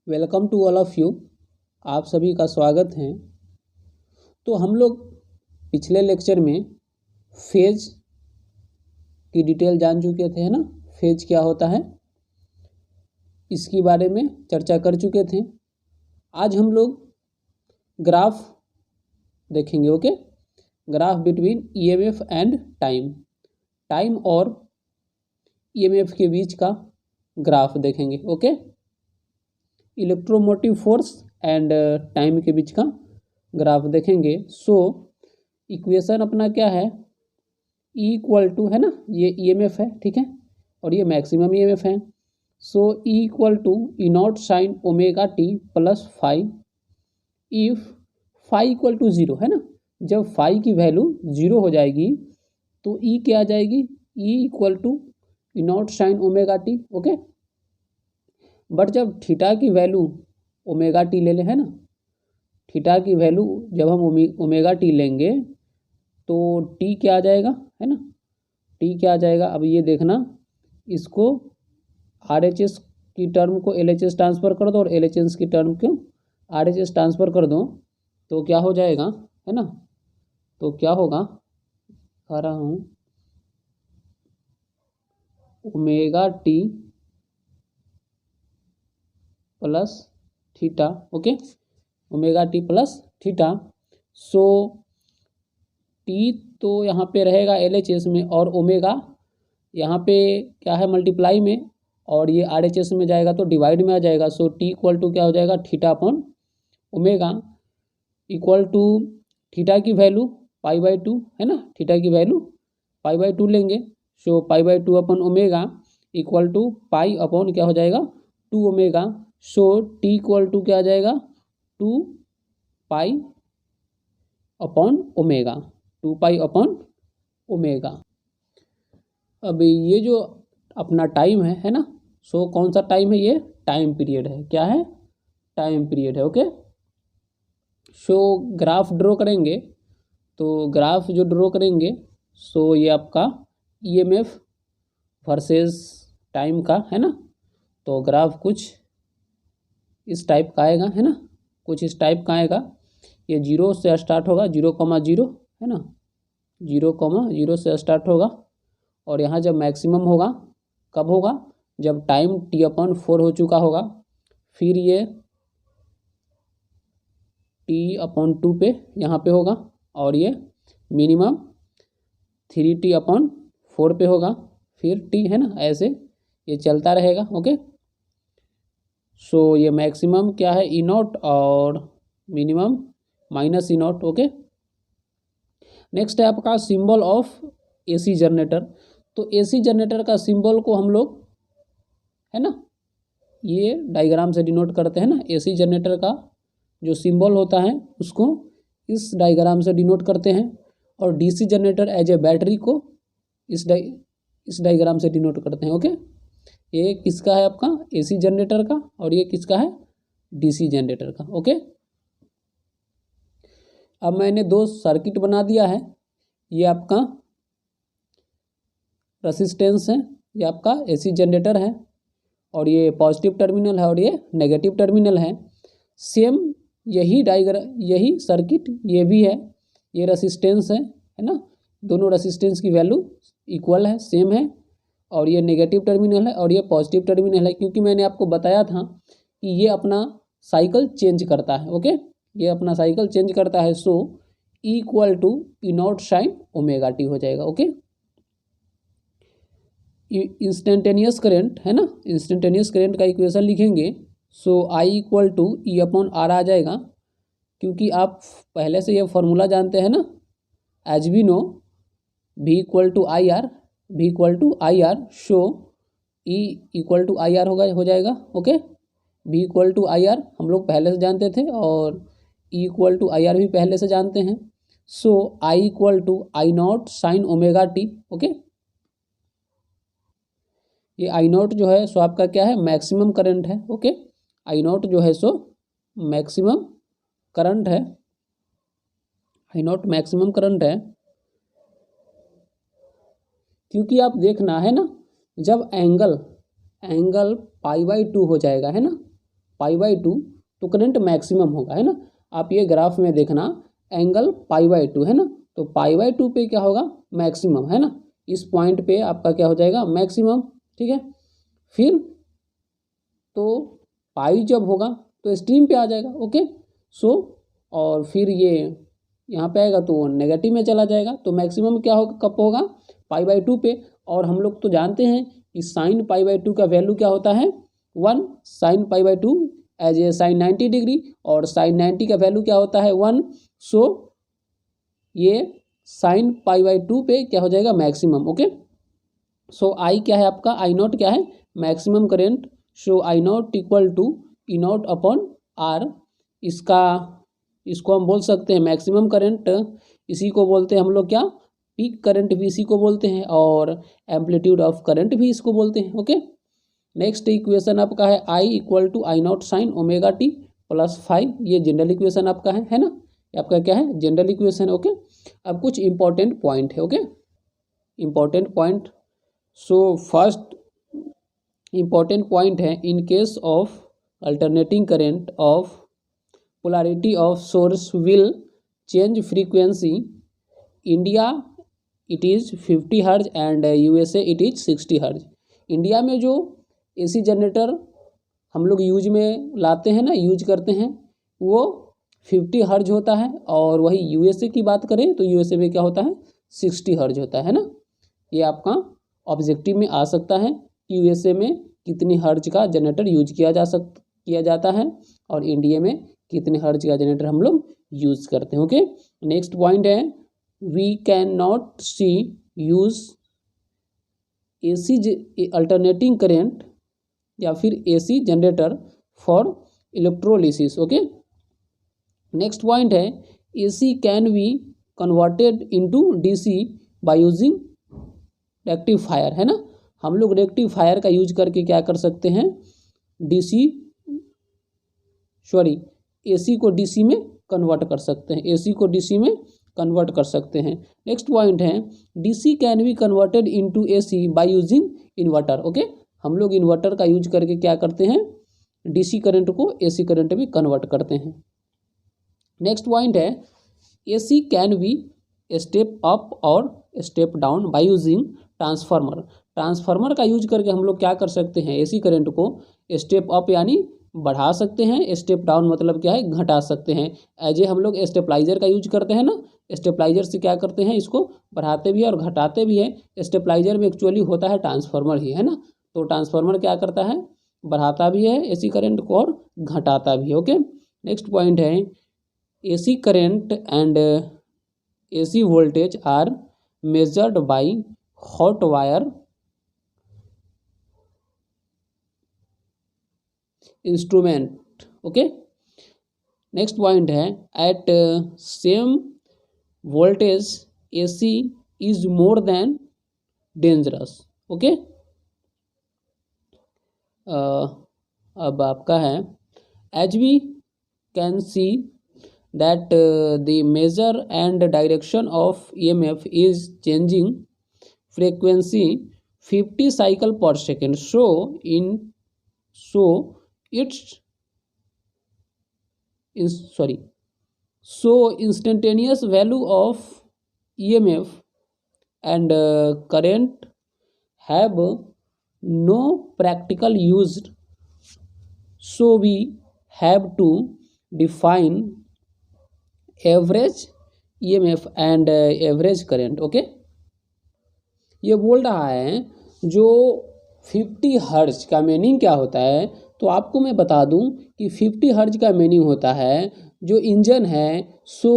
Welcome to all of you. आप सभी का स्वागत है। तो हम लोग पिछले लेक्चर में फेज की डिटेल जान चुके थे, है ना। फेज क्या होता है इसके बारे में चर्चा कर चुके थे। आज हम लोग ग्राफ देखेंगे। Okay, graph between EMF and time और ईएमएफ के बीच का ग्राफ देखेंगे। Okay, electromotive force and time के बीच का ग्राफ देखेंगे। सो इक्वेशन अपना क्या है, E इक्वल टू, है ना, ये ईएमएफ है, ठीक है, और ये मैक्सिमम ईएमएफ है। So E equal to E naught sine omega T plus five if five equal to zero, है ना। जब फाइव की वैल्यू ज़ीरो हो जाएगी तो E क्या आ जाएगी, E equal to E naught sine omega T. Okay, but जब थीटा की वैल्यू ओमेगा टी ले लें, है ना, थीटा की वैल्यू जब हम ओमेगा टी लेंगे तो टी क्या आ जाएगा, है ना, टी क्या आ जाएगा। अब ये देखना, इसको RHS की टर्म को LHS ट्रांसफ़र कर दो और LHS की टर्म को RHS ट्रांसफ़र कर दो तो क्या हो जाएगा, है ना। तो क्या होगा, आ रहा हूँ, omega T plus theta. Okay, omega T plus theta. So t तो यहाँ पे रहेगा LHS में और ओमेगा यहाँ पे क्या है, मल्टीप्लाई में, और ये RHS में जाएगा तो डिवाइड में आ जाएगा। सो टी इक्वल टू क्या हो जाएगा, theta upon omega equal to theta की वैल्यू पाई बाई टू, है ना, थीटा की वैल्यू पाई बाई टू लेंगे। So pi by two upon omega equal to pi upon क्या हो जाएगा, two omega. So t equal to क्या आ जाएगा, two pi upon omega, two pi upon omega. अब ये जो अपना टाइम है ना, सो कौन सा टाइम है, ये टाइम पीरियड है। क्या है, टाइम पीरियड है। ओके, सो ग्राफ ड्रॉ करेंगे तो ग्राफ जो ड्रॉ करेंगे सो ये आपका ईएमएफ वर्सेस टाइम का, है ना। तो ग्राफ कुछ इस टाइप का आएगा, है ना, कुछ इस टाइप का आएगा। ये जीरो से स्टार्ट होगा, 0,0, है ना, 0,0 से स्टार्ट होगा और यहाँ जब मैक्सिमम होगा कब होगा, जब टाइम T/4 हो चुका होगा। फिर ये T/2 पे यहाँ पे होगा और ये मिनिमम 3T/4 पे होगा। फिर T, है ना, ऐसे ये चलता रहेगा। ओके, सो ये मैक्सिमम क्या है, E नॉट, और minimum minus E not. Okay, next है आपका सिंबल ऑफ AC जनरेटर। तो AC जनरेटर का सिंबल को हम लोग, है ना, ये डायग्राम से डिनोट करते हैं ना। AC जनरेटर का जो सिंबल होता है उसको इस डायग्राम से डिनोट करते हैं और DC generator as a battery को इस डायग्राम से डिनोट करते हैं। ओके, ये किसका है, आपका AC जनरेटर का, और ये किसका है, DC जनरेटर का। ओके, अब मैंने दो सर्किट बना दिया है। ये आपका रेसिस्टेंस है, ये आपका AC जनरेटर है, और ये पॉजिटिव टर्मिनल है और ये नेगेटिव टर्मिनल है। सेम यही यही सर्किट ये भी है, ये रेसिस्टेंस है ना, दोनों रेसिस्टेंस की वैल्यू इक्वल है, सेम है, और ये नेगेटिव टर्मिनल है और ये पॉजिटिव टर्मिनल है, क्योंकि मैंने आपको बताया था कि ये अपना साइकिल चेंज करता है। ओके, ये अपना साइकिल चेंज करता है। So E equal to E naught sine omega T हो जाएगा। ओके, इंस्टेंटेनियस करंट, है ना, इंस्टेंटेनियस करंट का इक्वेशन लिखेंगे। सो I इक्वल टू E/R आ जाएगा, क्योंकि आप पहले से ये फॉर्मूला जानते हैं ना, as we know V equal to IR, V equal to IR। So E equal to IR हो जाएगा। Okay, V equal to IR हम लोग पहले से जानते थे और E इक्वल टू IR भी पहले से जानते हैं। So I equal to I naught sine omega T. Okay, ये I नॉट जो है सो आपका क्या है, मैक्सिमम करंट है। ओके, I नॉट जो है सो मैक्सिमम करंट है, I नॉट मैक्सिमम करंट है। क्योंकि आप देखना, है ना, जब एंगल पाई बाई टू हो जाएगा, है ना, π/2 तो करंट मैक्सिमम होगा, है ना। आप ये ग्राफ में देखना एंगल π/2 है ना, तो π/2 पे क्या होगा, मैक्सिमम, है ना। इस पॉइंट पे आपका क्या हो जाएगा, मैक्सिमम, ठीक है। फिर तो पाई जब होगा तो स्ट्रीम पे आ जाएगा, ओके। सो और फिर ये यहाँ पे आएगा तो नेगेटिव में चला जाएगा, तो मैक्सिमम क्या होगा, कब होगा, π/2 पे। और हम लोग तो जानते हैं कि साइन π/2 का वैल्यू क्या होता है, 1, sine π/2 as a sine 90 degree, और साइन 90 का वैल्यू क्या होता है, 1। सो ये साइन π/2 पे क्या हो जाएगा, मैक्सिमम, ओके। सो आई क्या है आपका, I0 क्या है, maximum current. So I0 equal to E0 upon R, इसको हम बोल सकते हैं मैक्सिमम करंट, इसी को बोलते हैं हम लोग क्या, पीक करंट भी इसी को बोलते हैं, और एम्पलीट्यूड ऑफ करंट भी इसको बोलते हैं, ओके। नेक्स्ट इक्वेशन आपका है I equal to I0 sine omega T plus 5, ये जनरल इक्वेशन आपका है ना, ये आपका क्या है, जनरल इक्वेशन, ओके। अब कुछ इंपॉर्टेंट पॉइंट है, okay, important point. So first important point है, in case of alternating current of polarity of source will change frequency. India it is 50 हर्ज एंड USA it is 60 हर्ज। India में जो AC generator हम लोग use में लाते हैं ना, यूज करते हैं, वो 50 हर्ज होता है, और वही USA की बात करें तो USA में क्या होता है, 60 हर्ज होता है ना। ये आपका ऑब्जेक्टिव में आ सकता है कि USA में कितनी हर्ज का जनरेटर यूज किया जाता है, और इंडिया में कितने हर्ज का जनरेटर हम लोग यूज करते हैं, ओके। नेक्स्ट पॉइंट है, we can not see use AC alternating current या फिर AC generator for electrolysis, okay. Next point है, AC can be converted into DC by using rectifier, है ना। हम लोग रेक्टिफायर का यूज करके क्या कर सकते हैं, AC को DC में कन्वर्ट कर सकते हैं, AC को DC में कन्वर्ट कर सकते हैं। नेक्स्ट पॉइंट है, DC can be converted into AC by using inverter, okay. हम लोग इन्वर्टर का यूज करके क्या करते हैं, DC करंट को AC करंट में कन्वर्ट करते हैं। नेक्स्ट पॉइंट है, AC can be step up और step down by using transformer. Transformer का यूज करके हम लोग क्या कर सकते हैं, AC करंट को स्टेप अप यानी बढ़ा सकते हैं, स्टेप डाउन मतलब क्या है, घटा सकते हैं। एज ए हम लोग स्टेपलाइजर का यूज करते हैं ना, स्टेपलाइजर से क्या करते हैं, इसको बढ़ाते भी है और घटाते भी है। स्टेपलाइजर में एक्चुअली होता है ट्रांसफार्मर ही, है ना। तो ट्रांसफार्मर क्या करता है, बढ़ाता भी है AC करंट को और घटाता भी है, ओके। नेक्स्ट पॉइंट है, AC current and AC voltage are measured by hot wire instrument, okay. Next point है, at same voltage AC is more than dangerous, okay. अब आपका है, as we can see that the major and direction of EMF is changing frequency 50 cycle per second, so instantaneous value of EMF and current have no practical use, so we have to define average EMF and average current, okay। ये बोल रहा है जो 50 हर्ज का meaning क्या होता है, तो आपको मैं बता दूं कि 50 हर्ज का मीनिंग होता है, जो इंजन है सो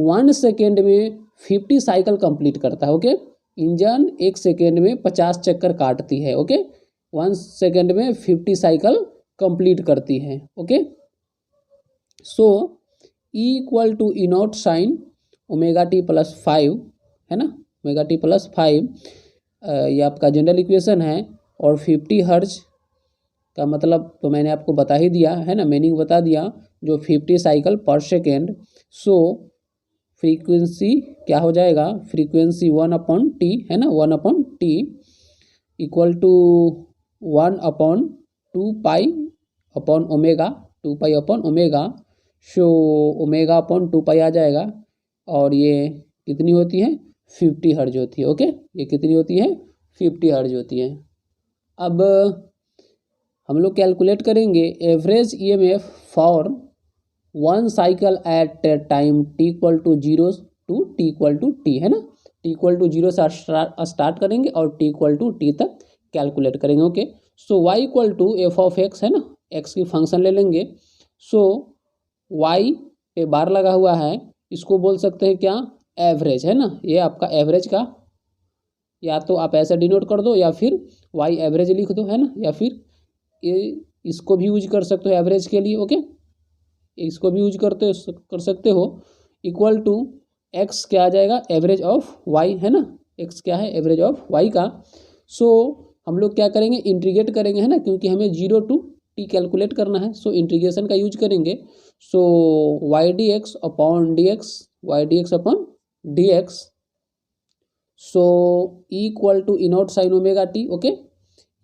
1 सेकेंड में 50 साइकिल कंप्लीट करता है, ओके। इंजन 1 सेकेंड में 50 चक्कर काटती है, ओके। 1 सेकेंड में 50 साइकिल कंप्लीट करती है, okay. So E equal to E0 sine omega T plus 5, है ना, ओमेगा टी प्लस 5, ये आपका जनरल इक्वेशन है। और 50 हर्ज का मतलब तो मैंने आपको बता ही दिया है ना, मीनिंग बता दिया, जो 50 साइकिल पर सेकेंड। सो फ्रीक्वेंसी क्या हो जाएगा, फ्रीक्वेंसी 1/T, है ना, 1/T equal to 1/2 pi upon omega two pi upon omega. So omega upon two pi आ जाएगा और ये कितनी होती है 50 हर्ज होती है। ओके, ये कितनी होती है 50 हर्ज होती है। अब हम लोग कैलकुलेट करेंगे average EMF for one cycle at time T equal to zero to T equal to T, है ना। टी इक्वल टू जीरो से स्टार्ट करेंगे और टी इक्वल टू टी तक कैलकुलेट करेंगे। Okay, so Y equal to F of X, है ना, x की फंक्शन ले लेंगे। सो वाई पे बार लगा हुआ है, इसको बोल सकते हैं क्या एवरेज, है ना। ये आपका एवरेज का, या तो आप ऐसा डिनोट कर दो या फिर वाई एवरेज लिख दो, है ना, या फिर ये इसको भी यूज कर सकते हो एवरेज के लिए। ओके, इसको भी यूज कर सकते हो। इक्वल टू एक्स क्या आ जाएगा एवरेज ऑफ वाई, है ना, एक्स क्या है एवरेज ऑफ वाई का। सो हम लोग क्या करेंगे इंटीग्रेट करेंगे, है ना, क्योंकि हमें जीरो टू टी कैलकुलेट करना है। सो इंटीग्रेशन का यूज करेंगे। So y d x upon d x, y d x upon d x. So equal to E naught sine omega T. Okay,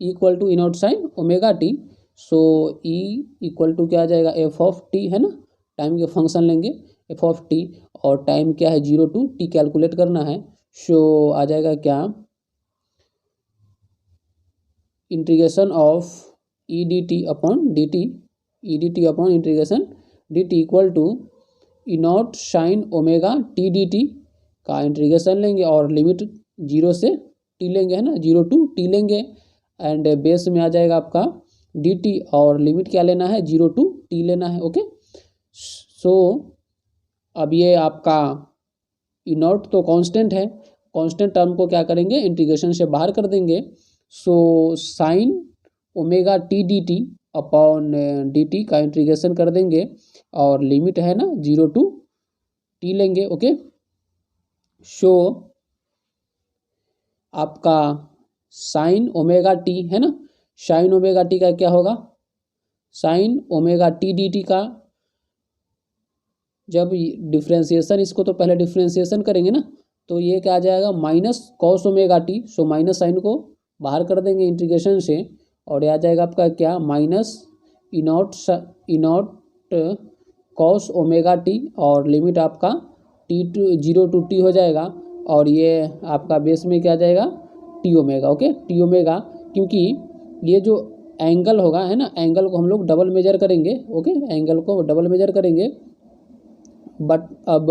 equal to E naught sine omega T. So E equal to क्या आ जाएगा F of T, है ना, time के function लेंगे F of T, और time क्या है जीरो टू टी कैलकुलेट करना है। सो आ जाएगा क्या integration of E d T upon D t, E d T upon integration d t equal to E naught sine omega T D t का integration लेंगे और लिमिट जीरो से टी लेंगे, है ना, जीरो टू टी लेंगे एंड बेस में आ जाएगा आपका डी टी और लिमिट क्या लेना है जीरो टू टी लेना है। ओके, सो अब ये आपका इनॉट तो कांस्टेंट है, कांस्टेंट टर्म को क्या करेंगे इंटीग्रेशन से बाहर कर देंगे। So sine omega T D T upon D t का इंटीग्रेशन कर देंगे और लिमिट है ना जीरो टू टी लेंगे। ओके, सो आपका साइन ओमेगा टी, है ना, साइन ओमेगा टी का क्या होगा sign omega T D t का जब डिफ्रेंसिएशन, इसको तो पहले डिफ्रेंसिएशन करेंगे ना, तो ये क्या आ जाएगा minus cos omega T. So minus sine को बाहर कर देंगे इंटीग्रेशन से और ये आ जाएगा आपका क्या minus E naught cos omega T और लिमिट आपका T to zero to T हो जाएगा और ये आपका बेस में क्या आ जाएगा T omega. Okay, T omega, क्योंकि ये जो एंगल होगा, है ना, एंगल को हम लोग डबल मेजर करेंगे। ओके, एंगल को डबल मेजर करेंगे, बट अब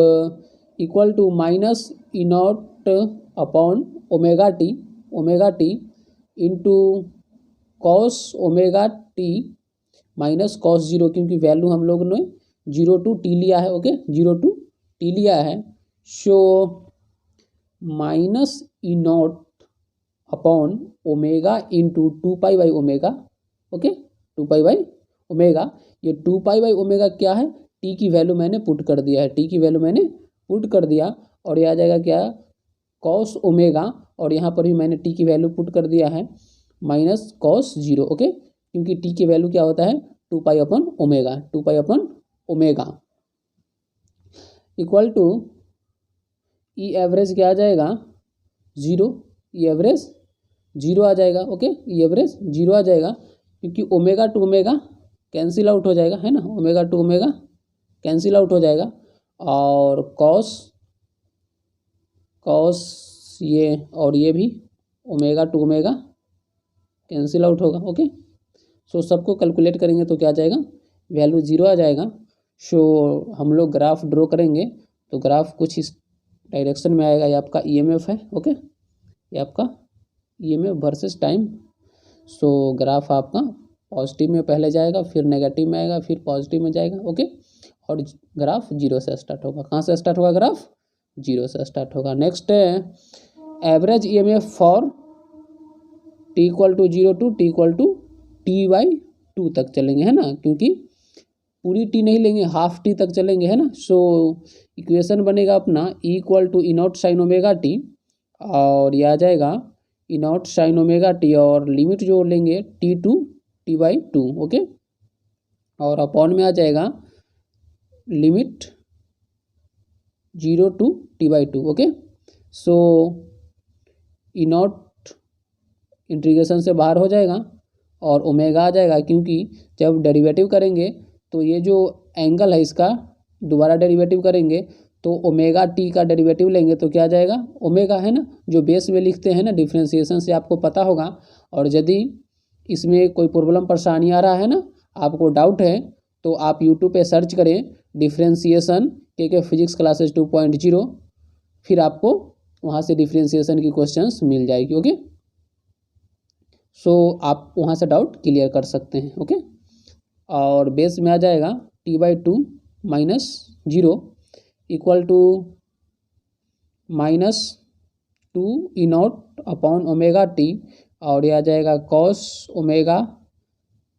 equal to minus E naught upon omega t into cos omega t minus cos zero, क्योंकि वैल्यू हम लोग ने जीरो टू टी लिया है। ओके, जीरो टू टी लिया है। So minus E naught upon omega into two pi by omega. Okay, two pi by omega, ये two pi by omega क्या है टी की वैल्यू मैंने पुट कर दिया है, टी की वैल्यू मैंने पुट कर दिया और ये आ जाएगा क्या कॉस ओमेगा और यहाँ पर भी मैंने टी की वैल्यू पुट कर दिया है माइनस कॉस जीरो। ओके, क्योंकि टी की वैल्यू क्या होता है two pi upon omega, two pi upon omega equal to E average क्या आ जाएगा जीरो, ई एवरेज जीरो आ जाएगा। ओके, ई एवरेज जीरो आ जाएगा क्योंकि omega to omega cancel out हो जाएगा, है ना, omega to omega cancel out हो जाएगा और कॉस ये और ये भी omega to omega cancel out होगा। ओके, सो सबको कैलकुलेट करेंगे तो क्या आ जाएगा वैल्यू जीरो आ जाएगा। सो हम लोग ग्राफ ड्रॉ करेंगे तो ग्राफ कुछ इस डायरेक्शन में आएगा। ये आपका ईएमएफ है। ओके, ये आपका ईएमएफ वर्सेस टाइम। सो ग्राफ आपका पॉजिटिव में पहले जाएगा, फिर नेगेटिव में आएगा, फिर पॉजिटिव में जाएगा। ओके, और ग्राफ जीरो से स्टार्ट होगा। कहाँ से स्टार्ट होगा ग्राफ जीरो से स्टार्ट होगा। नेक्स्ट है average EMF for T equal to zero to T equal to T by two तक चलेंगे, है ना, क्योंकि पूरी टी नहीं लेंगे, हाफ टी तक चलेंगे, है ना। सो इक्वेशन बनेगा अपना E equal to E naught sine omega T और यह आ जाएगा इनॉट साइन ओमेगा टी और लिमिट जो लेंगे t to T by two. Okay, और अपॉन में आ जाएगा limit zero to T by two. Okay, so E naught integration से बाहर हो जाएगा और ओमेगा आ जाएगा, क्योंकि जब डेरिवेटिव करेंगे तो ये जो एंगल है इसका दोबारा डेरिवेटिव करेंगे तो ओमेगा टी का डेरिवेटिव लेंगे तो क्या आ जाएगा, ओमेगा है ना, जो बेस में लिखते हैं ना डिफ्रेंसिएशन से आपको पता होगा। और यदि इसमें कोई प्रॉब्लम परेशानी आ रहा है ना, आपको डाउट है, तो आप यूट्यूब पे सर्च करें डिफ्रेंसिएशन के फिजिक्स क्लासेस 2.0, फिर आपको वहाँ से डिफ्रेंसिएशन की क्वेश्चंस मिल जाएगी। ओके, सो आप वहाँ से डाउट क्लियर कर सकते हैं। ओके, और बेस में आ जाएगा t/2 - 0 equal to -2 E0 upon omega T, और ये आ जाएगा cos ओमेगा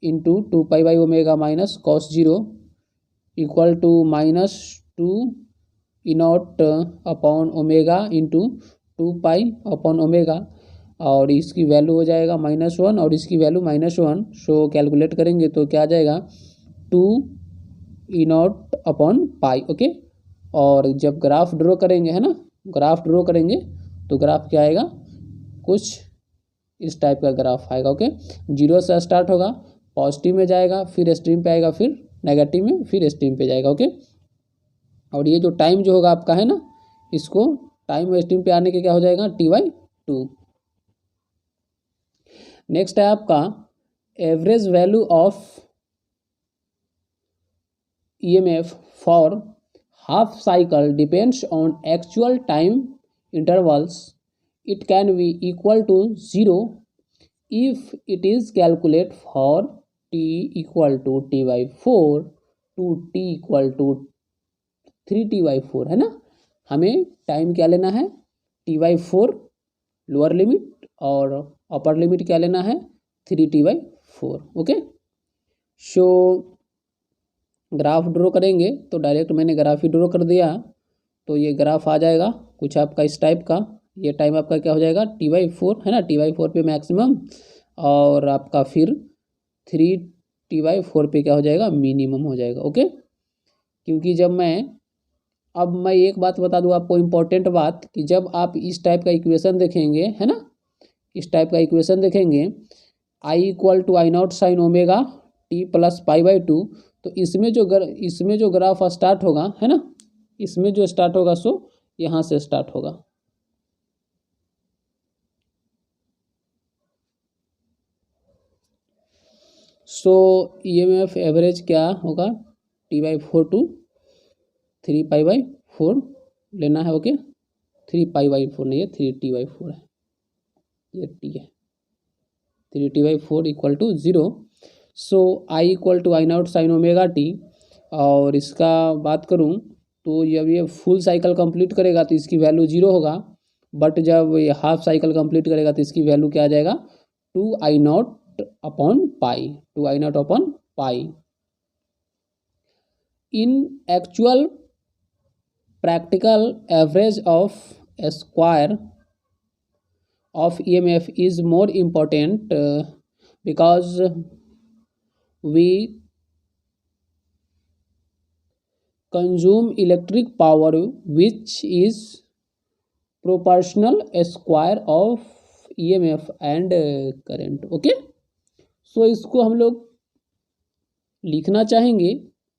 इंटू 2π/ओमेगा minus cos 0 equal to -2 E0 upon omega into 2π upon omega, और इसकी वैल्यू हो जाएगा -1 और इसकी वैल्यू -1। सो कैलकुलेट करेंगे तो क्या आ जाएगा 2 E0 अपॉन पाई। ओके, और जब ग्राफ ड्रॉ करेंगे है ना, ग्राफ ड्रॉ करेंगे तो ग्राफ क्या आएगा, कुछ इस टाइप का ग्राफ आएगा। ओके, 0 से स्टार्ट होगा, पॉजिटिव में जाएगा, फिर एक्सट्रीम पे आएगा, फिर नेगेटिव में, फिर एक्सट्रीम पे जाएगा। ओके, और ये जो टाइम जो होगा आपका है ना, इसको टाइम एक्सट्रीम पे आने के क्या हो जाएगा t/2। नेक्स्ट है आपका average value of EMF for half cycle depends on actual time intervals. It can be equal to 0 if it is calculated for t equal to t/4 to t equal to 3t/4 है ना। हमें time क्या लेना है t/4 lower limit, और upper limit क्या लेना है 3t/4। ओके, सो ग्राफ ड्रॉ करेंगे तो डायरेक्ट मैंने ग्राफ ही ड्रॉ कर दिया, तो ये ग्राफ आ जाएगा कुछ आपका इस टाइप का। ये टाइम आपका क्या हो जाएगा t/4 है ना, t/4 पे मैक्सिमम, और आपका फिर 3t/4 पे क्या हो जाएगा मिनिमम हो जाएगा। ओके, क्योंकि जब मैं एक बात बता दूँ आपको इम्पोर्टेंट बात, कि जब आप इस टाइप का इक्वेशन देखेंगे है ना, इस टाइप का इक्वेशन देखेंगे I = I0 sin omega t + π/2, तो इसमें जो ग्राफ स्टार्ट होगा है ना, इसमें जो स्टार्ट होगा सो यहाँ से स्टार्ट होगा। सो EMF एवरेज क्या होगा t/4 to 3π/4 लेना है। ओके, 3π/4 नहीं है, 3t/4 है, ये t है, 3t/4 equal to 0। So I = I0 sin omega T, और इसका बात करूं तो जब ये फुल साइकिल कंप्लीट करेगा तो इसकी वैल्यू 0 होगा, बट जब ये हाफ साइकिल कंप्लीट करेगा तो इसकी वैल्यू क्या आ जाएगा 2I0 upon pi, 2I0 upon pi. In actual practical average of square of EMF is more important because we consume electric power which is proportional square of EMF and current। Okay, so इसको हम लोग लिखना चाहेंगे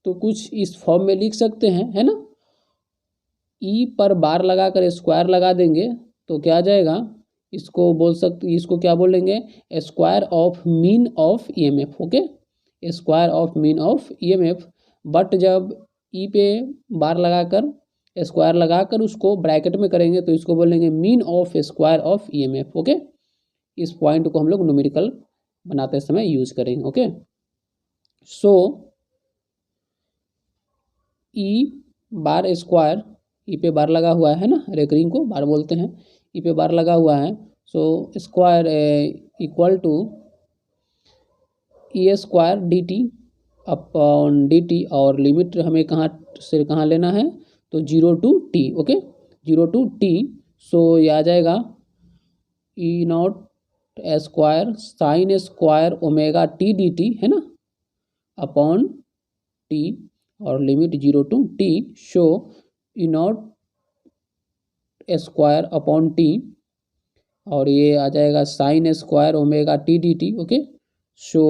तो कुछ इस form में लिख सकते हैं है ना, E पर बार लगाकर स्क्वायर लगा देंगे तो क्या आ जाएगा, इसको क्या बोलेंगे square of mean of EMF। Okay, square of mean of EMF, but जब ई पे बार लगाकर स्क्वायर लगाकर उसको ब्रैकेट में करेंगे तो इसको बोलेंगे mean of square of EMF। Okay, इस पॉइंट को हम लोग न्यूमेरिकल बनाते समय यूज करेंगे। ओके, सो ई बार स्क्वायर, ई पे बार लगा हुआ है ना, रेकरिंग को बार बोलते हैं, ई पे बार लगा हुआ है, so square equal to E square dt upon dt, और लिमिट हमें कहाँ से कहाँ लेना है तो 0 to t। Okay, 0 to t, so ये आ जाएगा E0 square sine square omega t dt है ना अपॉन t, और limit 0 to t, so E0 square upon t, और ये आ जाएगा sine square omega t dt। Okay, so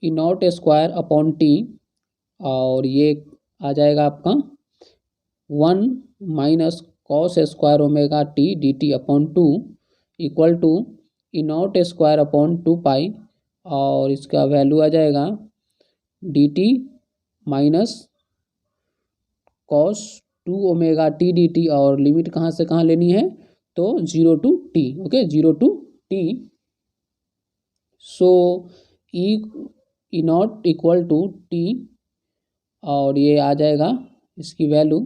E naught square upon T, और ये आ जाएगा आपका 1 minus cos square omega T D T upon 2 equal to E naught square upon 2 pi, और इसका वैल्यू आ जाएगा D T minus cos 2 omega T D T, और लिमिट कहाँ से कहाँ लेनी है, तो 0 to T, okay 0 to T. So E naught equal to T, और ये आ जाएगा इसकी वैल्यू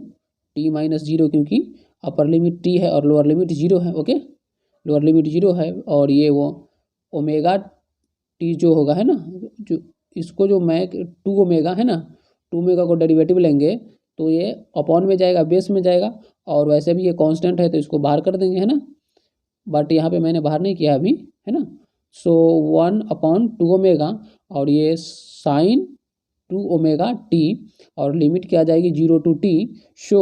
टी माइनस 0, क्योंकि अपर लिमिट टी है और लोअर लिमिट 0 है, ओके लोअर लिमिट 0 है, और ये वो ओमेगा टी जो होगा है ना, जो इसको जो मैं 2 ओमेगा है ना, 2 ओमेगा को डेरिवेटिव लेंगे तो ये अपॉन में जाएगा, बेस में जाएगा, और वैसे भी ये कांस्टेंट है तो इसको बाहर कर देंगे है ना, बट यहाँ पे मैंने बाहर नहीं किया अभी है ना। सो 1 अपॉन 2 ओमेगा, और ये साइन 2 ओमेगा टी, और लिमिट क्या आ जाएगी 0 टू टी। शो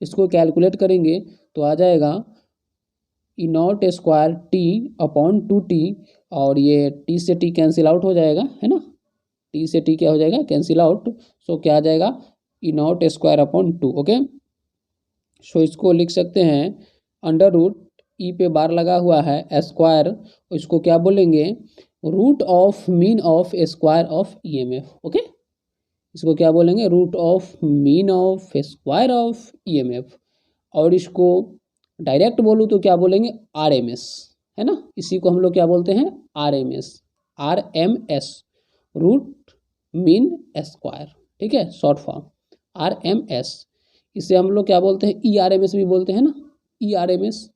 इसको कैलकुलेट करेंगे तो आ जाएगा E naught square T upon 2 T, और ये टी से टी कैंसिल आउट हो जाएगा है ना, टी से टी क्या हो जाएगा, कैंसिल आउट। सो क्या आ जाएगा, E naught square upon 2, okay. So इसको लिख सकते हैं अंडर रूट ई पे बार लगा हुआ है स्क्वायर, इसको क्या बोलेंगे, root of mean of square of EMF, okay इसको क्या बोलेंगे, root of mean of square of EMF, और इसको डायरेक्ट बोलूँ तो क्या बोलेंगे, आरएमएस है ना, इसी को हम लोग क्या बोलते हैं, आरएमएस रूट मीन स्क्वायर, ठीक है शॉर्ट फॉर्म आरएमएस। इसे हम लोग क्या बोलते हैं, ईआरएमएस भी बोलते हैं ना, ईआरएमएस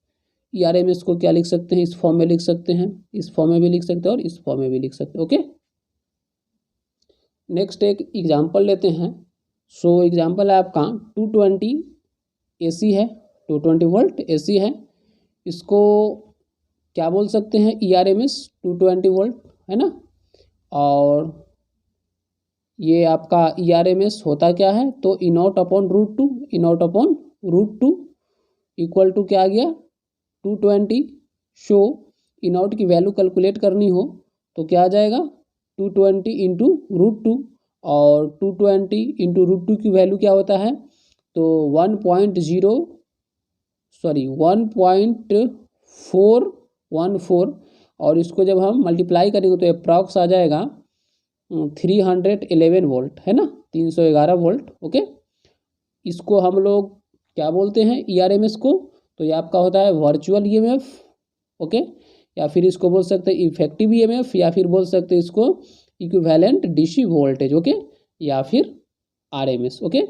को क्या लिख सकते हैं, इस फॉर्म में लिख सकते हैं, इस फॉर्म में भी लिख सकते हैं और इस फॉर्म में भी लिख सकते हैं, ओके। नेक्स्ट एक एग्जांपल लेते हैं। सो एग्जांपल है आपका 220 एसी है, 220 वोल्ट एसी है, इसको क्या बोल सकते हैं, ईआरएमएस 220 वोल्ट है ना, और ये आपका ईआरएमएस होता क्या है, तो E naught upon root two, E naught upon root two equal to क्या आ गया 220। शो ई नॉट की वैल्यू कैलकुलेट करनी हो तो क्या आ जाएगा 220 इंटू रूट टू, और 220 इंटू रूट टू की वैल्यू क्या होता है, तो 1.414, और इसको जब हम मल्टीप्लाई करेंगे तो अप्रॉक्स आ जाएगा 311 वोल्ट है ना, 311 वोल्ट, ओके। इसको हम लोग क्या बोलते हैं ईआरएमएस को, तो ये आपका होता है वर्चुअल ईएमएफ, ओके, या फिर इसको बोल सकते हैं इफेक्टिव ईएमएफ, या फिर बोल सकते हैं इसको इक्विवेलेंट डीसी वोल्टेज, ओके, या फिर आरएमएस, ओके।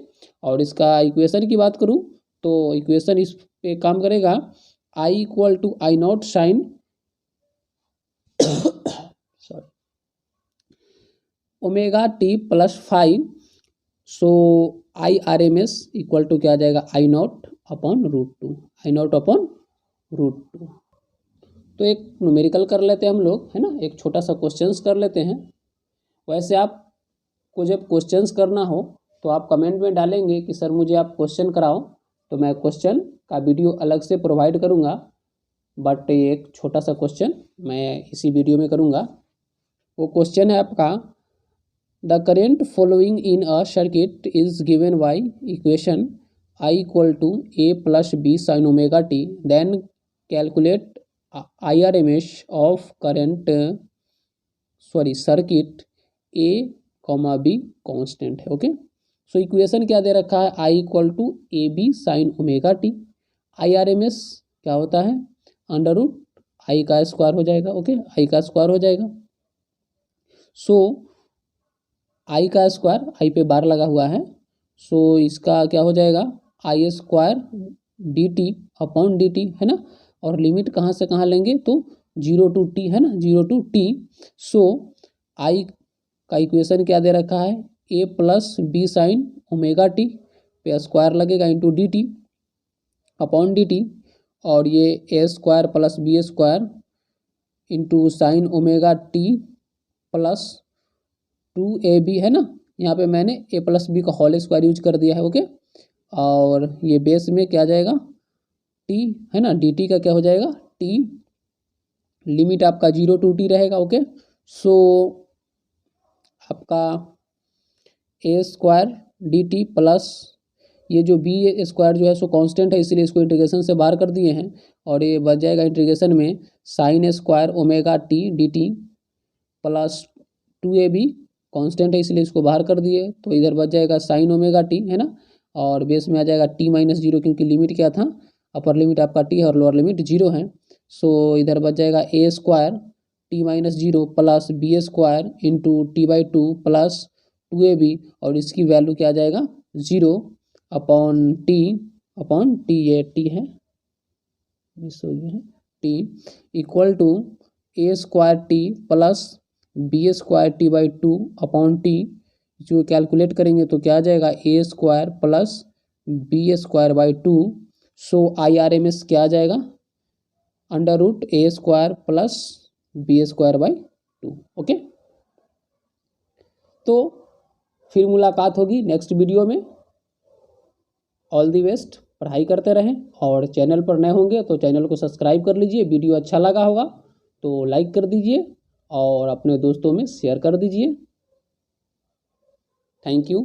और इसका इक्वेशन की बात करूं तो इक्वेशन इस पे काम करेगा, I equal to I naught sine sorry omega T plus 5, so I R M S equal to क्या आ जाएगा, I naught upon root two, I naught upon root two. तो एक न्यूमेरिकल कर लेते हैं हम लोग है ना, एक छोटा सा क्वेश्चंस कर लेते हैं। वैसे आपको जब क्वेश्चंस करना हो तो आप कमेंट में डालेंगे कि सर मुझे आप क्वेश्चन कराओ, तो मैं क्वेश्चन का वीडियो अलग से प्रोवाइड करूँगा, बट एक छोटा सा क्वेश्चन मैं इसी वीडियो में करूँगा। वो क्वेश्चन है आपका, the current following in a circuit is given by equation I equal to A plus B sine omega T, then calculate IRMS of current circuit A comma B constant है, okay. So equation क्या दे रखा है, I equal to A B sine omega T, IRMS क्या होता है under root I का square हो जाएगा, ओके आई का स्क्वायर हो जाएगा। सो आई का स्क्वायर, आई पे बार लगा हुआ है, सो इसका क्या हो जाएगा I square D T upon D T है ना, और लिमिट कहाँ से कहाँ लेंगे तो 0 टू टी है ना, 0 टू टी। सो आई का इक्वेशन क्या दे रखा है, A plus B sine omega T पे स्क्वायर लगेगा into D T upon D T, और ये A square plus B square into sine omega T plus 2ab है ना, यहाँ पे मैंने ए प्लस बी का होल स्क्वायर यूज कर दिया है, ओके। और ये बेस में क्या जाएगा टी है ना, डी टी का क्या हो जाएगा टी, लिमिट आपका 0 टू टी रहेगा, ओके। सो आपका ए स्क्वायर डी टी प्लस ये जो बी स्क्वायर जो है सो कांस्टेंट है, इसलिए इसको इंटीग्रेशन से बाहर कर दिए हैं और ये बच जाएगा इंटीग्रेशन में sign square omega T D T plus 2ab constant है इसलिए इसको बाहर कर दिए, तो इधर बच जाएगा साइन ओमेगा टी, है ना, और बेस में आ जाएगा t-0 क्योंकि लिमिट क्या था, अपर लिमिट आपका t है और लोअर लिमिट 0 है। सो इधर बच जाएगा A square t-0 plus B square into t/2 plus 2ab और इसकी वैल्यू क्या आ जाएगा 0 अपॉन टी, ये टी है, मिस हो गया है, T equal to A square T plus B square t/2 upon T, जो कैलकुलेट करेंगे तो क्या आ जाएगा A square plus B square by 2। So IRMS क्या आ जाएगा under root A square plus B square by 2। Okay, तो फिर मुलाकात होगी नेक्स्ट वीडियो में। ऑल दी बेस्ट, पढ़ाई करते रहें और चैनल पर नए होंगे तो चैनल को सब्सक्राइब कर लीजिए, वीडियो अच्छा लगा होगा तो लाइक कर दीजिए और अपने दोस्तों में शेयर कर दीजिए। Thank you.